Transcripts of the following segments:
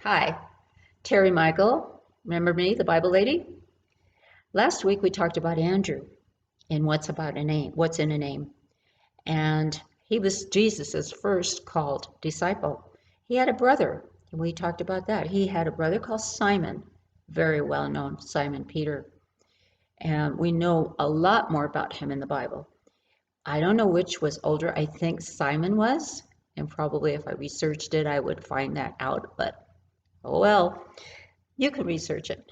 Hi, Terry Michael. Remember me, the Bible lady? Last week we talked about Andrew and what's in a name. And he was Jesus's first called disciple. He had a brother, and we talked about that. He had a brother called Simon, very well known, Simon Peter. And we know a lot more about him in the Bible. I don't know which was older. I think Simon was, and probably if I researched it, I would find that out, but oh well, you can research it.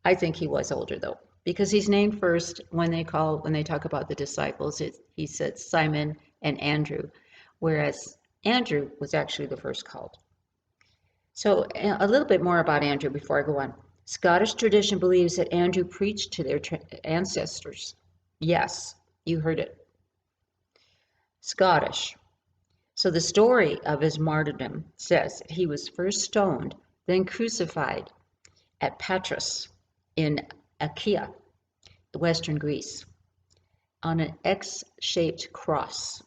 I think he was older though, because he's named first when they talk about the disciples. He said Simon and Andrew, whereas Andrew was actually the first called. So a little bit more about Andrew before I go on. Scottish tradition believes that Andrew preached to their ancestors. Yes, you heard it. Scottish. So the story of his martyrdom says that he was first stoned, then crucified at Patras in Achaia, western Greece, on an X-shaped cross,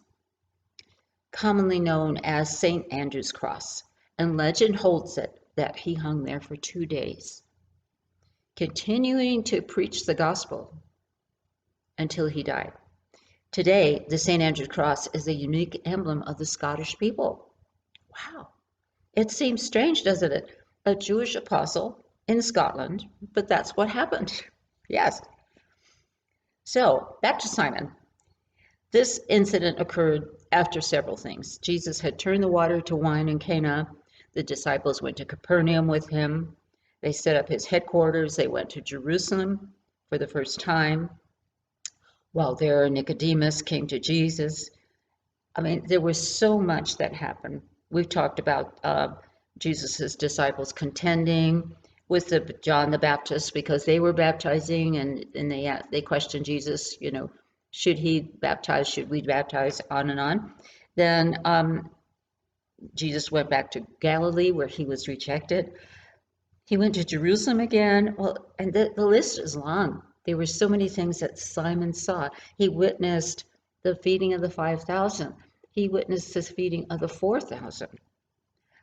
commonly known as St. Andrew's Cross, and legend holds it that he hung there for 2 days, continuing to preach the gospel until he died. Today, the St. Andrew's Cross is a unique emblem of the Scottish people. Wow. It seems strange, doesn't it? A Jewish apostle in Scotland, but that's what happened. Yes. So, back to Simon. This incident occurred after several things. Jesus had turned the water to wine in Cana. The disciples went to Capernaum with him. They set up his headquarters. They went to Jerusalem for the first time. While there, Nicodemus came to Jesus. I mean, there was so much that happened. We've talked about Jesus's disciples contending with John the Baptist because they were baptizing, and they questioned Jesus. Should he baptize? Should we baptize? On and on. Then Jesus went back to Galilee where he was rejected. He went to Jerusalem again. Well, and the list is long. There were so many things that Simon saw. He witnessed the feeding of the 5,000. He witnessed the feeding of the 4,000.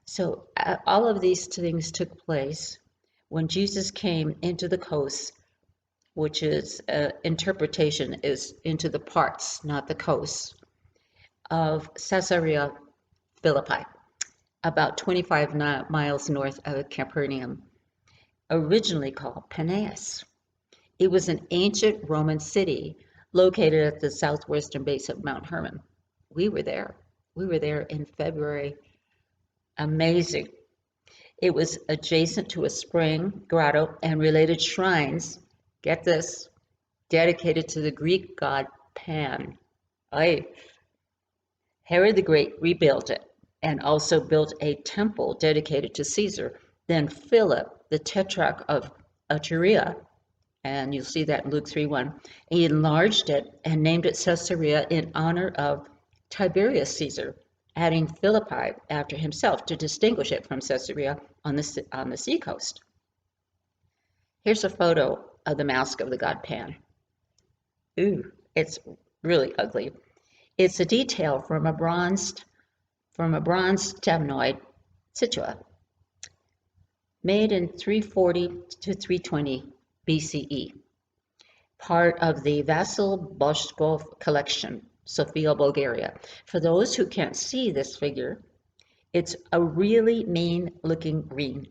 So all of these things took place when Jesus came into the coast, which is interpretation is into the parts, not the coast, of Caesarea Philippi, about 25 miles north of Capernaum, originally called Paneas. It was an ancient Roman city located at the southwestern base of Mount Hermon. We were there. We were there in February. Amazing. It was adjacent to a spring, grotto, and related shrines, get this, dedicated to the Greek god Pan. Herod the Great rebuilt it and also built a temple dedicated to Caesar. Then Philip, the tetrarch of Iturea, and you'll see that in Luke 3:1, he enlarged it and named it Caesarea in honor of Tiberius Caesar, adding Philippi after himself to distinguish it from Caesarea on the seacoast. Here's a photo of the mask of the god Pan. Ooh, it's really ugly. It's a detail from a bronze sphenoid situa, made in 340 to 320 BCE, part of the Vasil Boshkov collection, Sofia, Bulgaria. For those who can't see this figure, it's a really mean-looking green,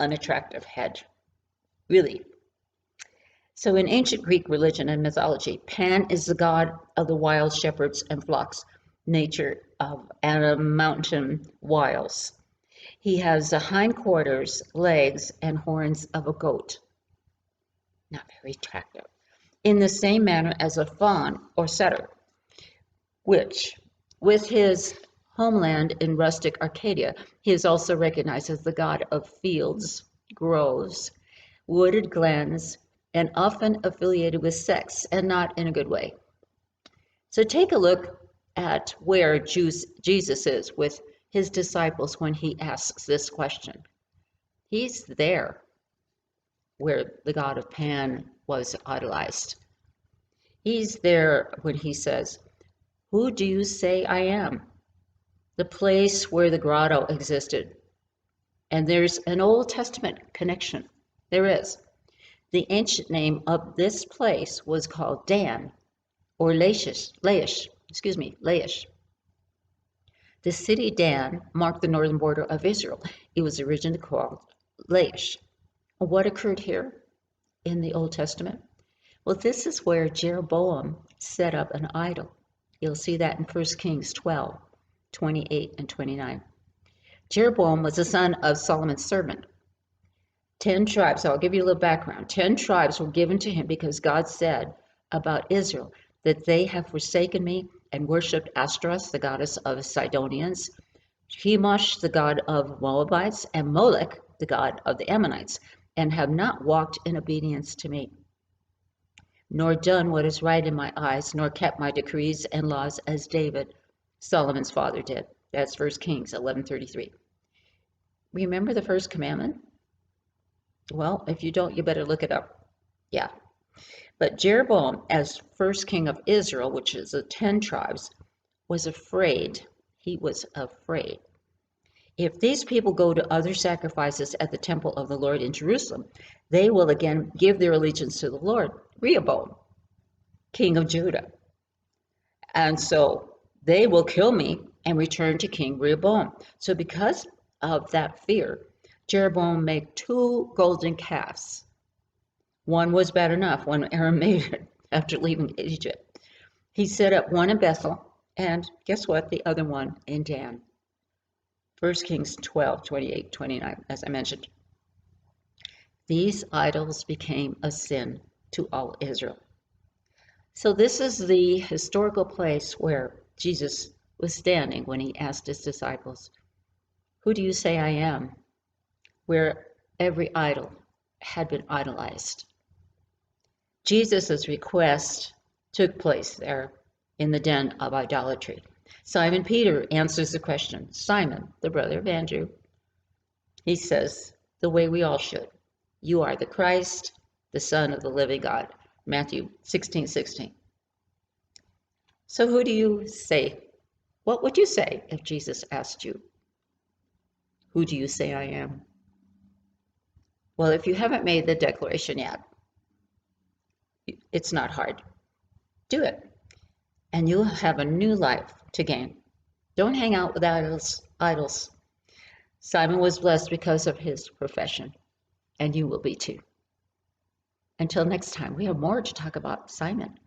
unattractive head. Really. So in ancient Greek religion and mythology, Pan is the god of the wild shepherds and flocks, nature and mountain wilds. He has the hindquarters, legs, and horns of a goat. Not very attractive. In the same manner as a faun or setter, which, with his homeland in rustic Arcadia, he is also recognized as the god of fields, groves, wooded glens, and often affiliated with sex, and not in a good way. So take a look at where Jesus is with his disciples when he asks this question. He's there where the god of Pan was idolized. He's there when he says, "Who do you say I am?" The place where the grotto existed. And there's an Old Testament connection. There is. The ancient name of this place was called Dan, or Laish. The city Dan marked the northern border of Israel. It was originally called Laish. What occurred here in the Old Testament? Well, this is where Jeroboam set up an idol. You'll see that in 1 Kings 12, 28 and 29. Jeroboam was the son of Solomon's servant. 10 tribes, I'll give you a little background. 10 tribes were given to him because God said about Israel that they have forsaken me and worshipped Ashtoreth, the goddess of Sidonians, Chemosh, the god of Moabites, and Molech, the god of the Ammonites, and have not walked in obedience to me, nor done what is right in my eyes, nor kept my decrees and laws as David, Solomon's father, did. That's 1 Kings 11:33. Remember the first commandment? Well, if you don't, you better look it up. Yeah. But Jeroboam, as first king of Israel, which is the 10 tribes, was afraid. He was afraid. If these people go to other sacrifices at the temple of the Lord in Jerusalem, they will again give their allegiance to the Lord, Rehoboam, king of Judah. And so they will kill me and return to King Rehoboam. So because of that fear, Jeroboam made 2 golden calves. One was bad enough when Aaron made it after leaving Egypt. He set up one in Bethel, and guess what? The other one in Dan. 1 Kings 12, 28, 29, as I mentioned. These idols became a sin to all Israel. So this is the historical place where Jesus was standing when he asked his disciples, "Who do you say I am?" Where every idol had been idolized. Jesus' request took place there in the den of idolatry. Simon Peter answers the question. Simon, the brother of Andrew, he says, the way we all should. You are the Christ, the Son of the living God. Matthew 16:16. So who do you say? What would you say if Jesus asked you, who do you say I am? Well, if you haven't made the declaration yet, it's not hard. Do it, and you'll have a new life to gain. Don't hang out with idols. Simon was blessed because of his profession, and you will be too. Until next time, we have more to talk about Simon.